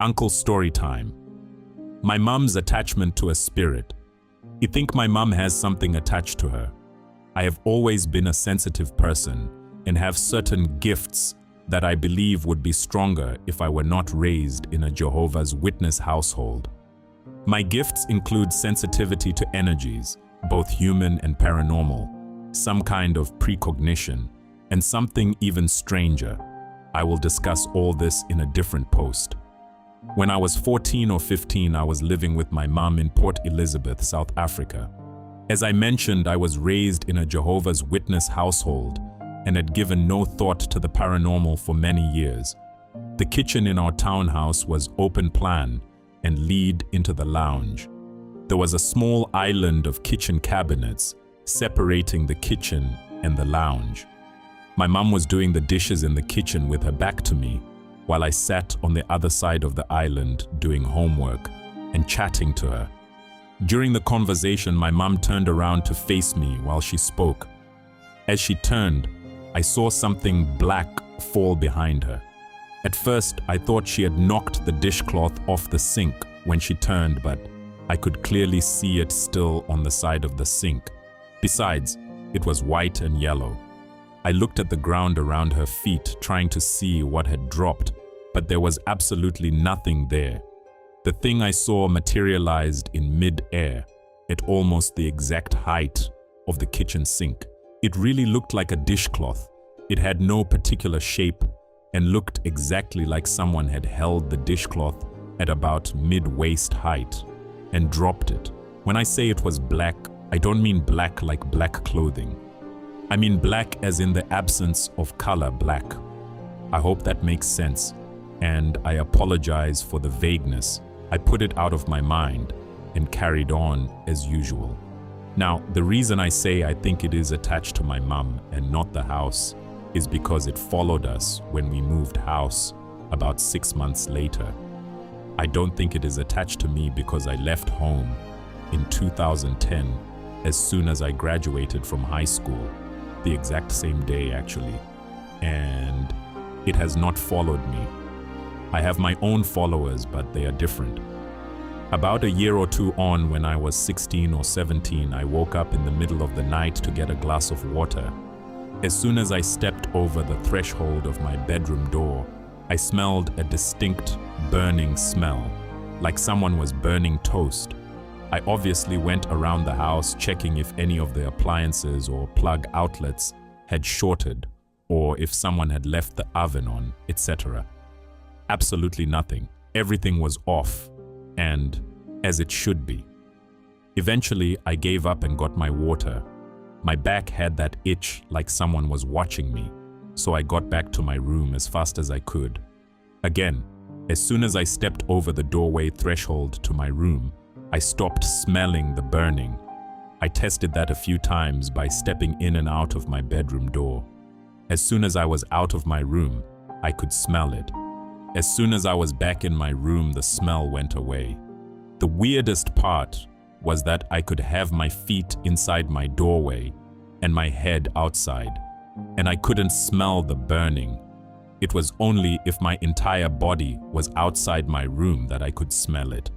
Uncle story time. My mum's attachment to a spirit. You think my mum has something attached to her? I have always been a sensitive person and have certain gifts that I believe would be stronger if I were not raised in a Jehovah's Witness household. My gifts include sensitivity to energies, both human and paranormal, some kind of precognition, and something even stranger. I will discuss all this in a different post. When I was 14 or 15, I was living with my mom in Port Elizabeth, South Africa. As I mentioned, I was raised in a Jehovah's Witness household and had given no thought to the paranormal for many years. The kitchen in our townhouse was open plan and lead into the lounge. There was a small island of kitchen cabinets separating the kitchen and the lounge. My mom was doing the dishes in the kitchen with her back to me, while I sat on the other side of the island doing homework and chatting to her. During the conversation, my mom turned around to face me while she spoke. As she turned, I saw something black fall behind her. At first, I thought she had knocked the dishcloth off the sink when she turned, but I could clearly see it still on the side of the sink. Besides, it was white and yellow. I looked at the ground around her feet, trying to see what had dropped, but there was absolutely nothing there. The thing I saw materialized in mid-air, at almost the exact height of the kitchen sink. It really looked like a dishcloth. It had no particular shape and looked exactly like someone had held the dishcloth at about mid-waist height and dropped it. When I say it was black, I don't mean black like black clothing. I mean black as in the absence of color black. I hope that makes sense, and I apologize for the vagueness. I put it out of my mind and carried on as usual. Now, the reason I say I think it is attached to my mum and not the house is because it followed us when we moved house about 6 months later. I don't think it is attached to me because I left home in 2010 as soon as I graduated from high school, the exact same day actually, and it has not followed me. I have my own followers, but they are different. About a year or two on, when I was 16 or 17, I woke up in the middle of the night to get a glass of water. As soon as I stepped over the threshold of my bedroom door, I smelled a distinct burning smell, like someone was burning toast. I obviously went around the house checking if any of the appliances or plug outlets had shorted, or if someone had left the oven on, etc. Absolutely nothing. Everything was off, and as it should be. Eventually, I gave up and got my water. My back had that itch like someone was watching me, so I got back to my room as fast as I could. Again, as soon as I stepped over the doorway threshold to my room, I stopped smelling the burning. I tested that a few times by stepping in and out of my bedroom door. As soon as I was out of my room, I could smell it. As soon as I was back in my room, the smell went away. The weirdest part was that I could have my feet inside my doorway and my head outside, and I couldn't smell the burning. It was only if my entire body was outside my room that I could smell it.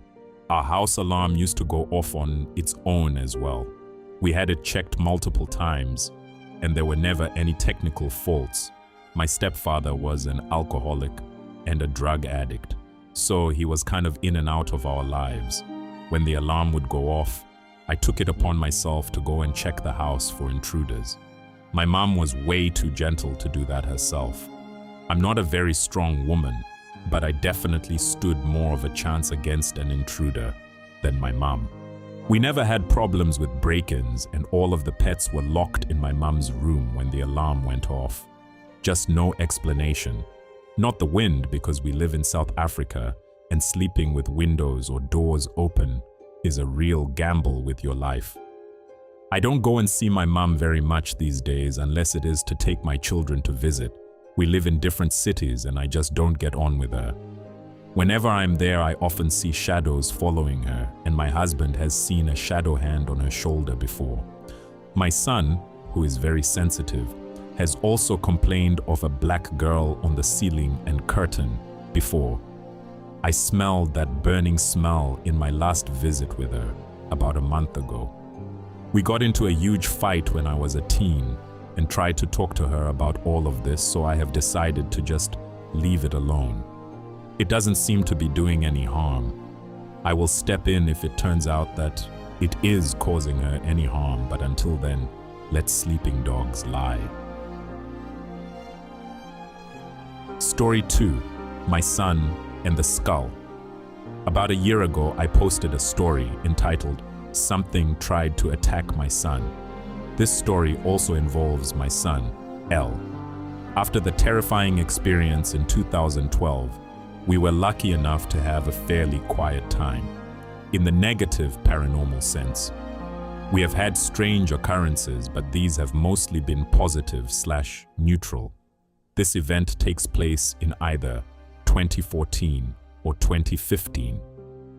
Our house alarm used to go off on its own as well. We had it checked multiple times, and there were never any technical faults. My stepfather was an alcoholic and a drug addict, so he was kind of in and out of our lives. When the alarm would go off, I took it upon myself to go and check the house for intruders. My mom was way too gentle to do that herself. I'm not a very strong woman, but I definitely stood more of a chance against an intruder than my mom. We never had problems with break-ins, and all of the pets were locked in my mom's room when the alarm went off. Just no explanation. Not the wind, because we live in South Africa, and sleeping with windows or doors open is a real gamble with your life. I don't go and see my mom very much these days unless it is to take my children to visit. We live in different cities and I just don't get on with her. Whenever I'm there, I often see shadows following her, and my husband has seen a shadow hand on her shoulder before. My son, who is very sensitive, has also complained of a black girl on the ceiling and curtain before. I smelled that burning smell in my last visit with her about a month ago. We got into a huge fight when I was a teen and tried to talk to her about all of this, so I have decided to just leave it alone. It doesn't seem to be doing any harm. I will step in if it turns out that it is causing her any harm, but until then, let sleeping dogs lie. Story 2, My Son and the Skull. About a year ago, I posted a story entitled, "Something Tried to Attack My Son." This story also involves my son, L. After the terrifying experience in 2012, we were lucky enough to have a fairly quiet time. In the negative paranormal sense, we have had strange occurrences, but these have mostly been positive/neutral. This event takes place in either 2014 or 2015.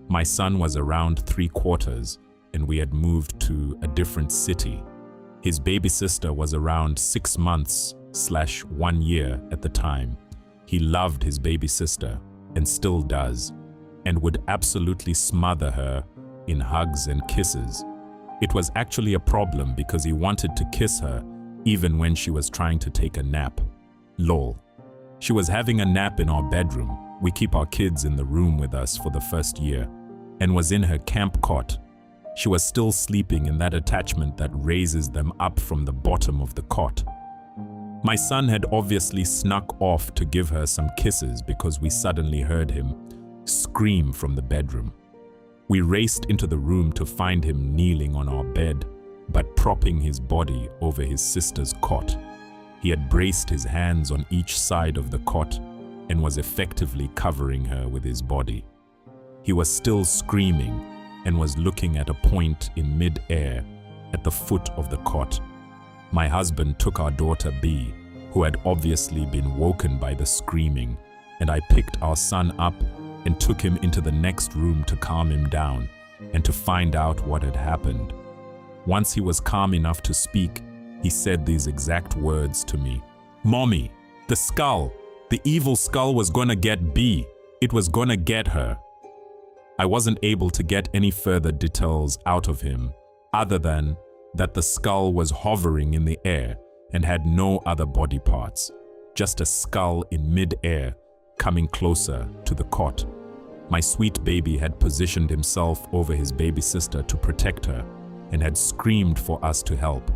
My son was around 3/4 and we had moved to a different city. His baby sister was around 6 months/1 year at the time. He loved his baby sister and still does, and would absolutely smother her in hugs and kisses. It was actually a problem because he wanted to kiss her even when she was trying to take a nap. Lol. She was having a nap in our bedroom. We keep our kids in the room with us for the first year, and was in her camp cot. She was still sleeping in that attachment that raises them up from the bottom of the cot. My son had obviously snuck off to give her some kisses because we suddenly heard him scream from the bedroom. We raced into the room to find him kneeling on our bed, but propping his body over his sister's cot. He had braced his hands on each side of the cot and was effectively covering her with his body. He was still screaming and was looking at a point in mid-air at the foot of the cot. My husband took our daughter B, who had obviously been woken by the screaming, and I picked our son up and took him into the next room to calm him down and to find out what had happened. Once he was calm enough to speak, he said these exact words to me. "Mommy, the skull, the evil skull was gonna get B. It was gonna get her." I wasn't able to get any further details out of him, other than that the skull was hovering in the air and had no other body parts, just a skull in mid-air coming closer to the cot. My sweet baby had positioned himself over his baby sister to protect her and had screamed for us to help.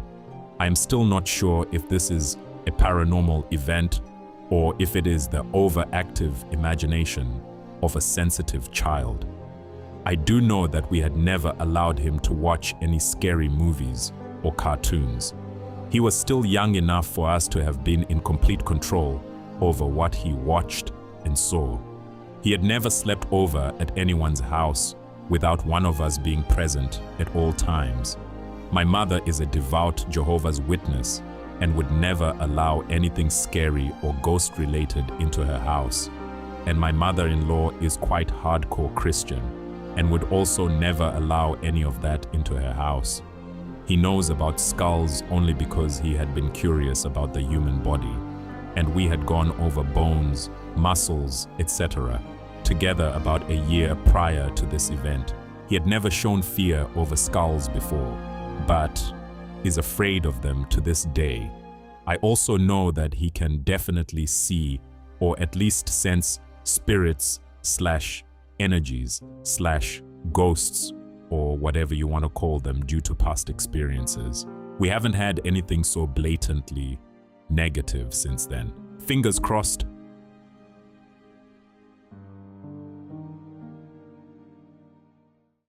I am still not sure if this is a paranormal event or if it is the overactive imagination of a sensitive child. I do know that we had never allowed him to watch any scary movies or cartoons. He was still young enough for us to have been in complete control over what he watched and saw. He had never slept over at anyone's house without one of us being present at all times. My mother is a devout Jehovah's Witness and would never allow anything scary or ghost-related into her house. And my mother-in-law is quite hardcore Christian and would also never allow any of that into her house. He knows about skulls only because he had been curious about the human body, and we had gone over bones, muscles, etc. together about a year prior to this event. He had never shown fear over skulls before, but is afraid of them to this day. I also know that he can definitely see, or at least sense, spirits/energies/ghosts, or whatever you want to call them, due to past experiences. We haven't had anything so blatantly negative since then. Fingers crossed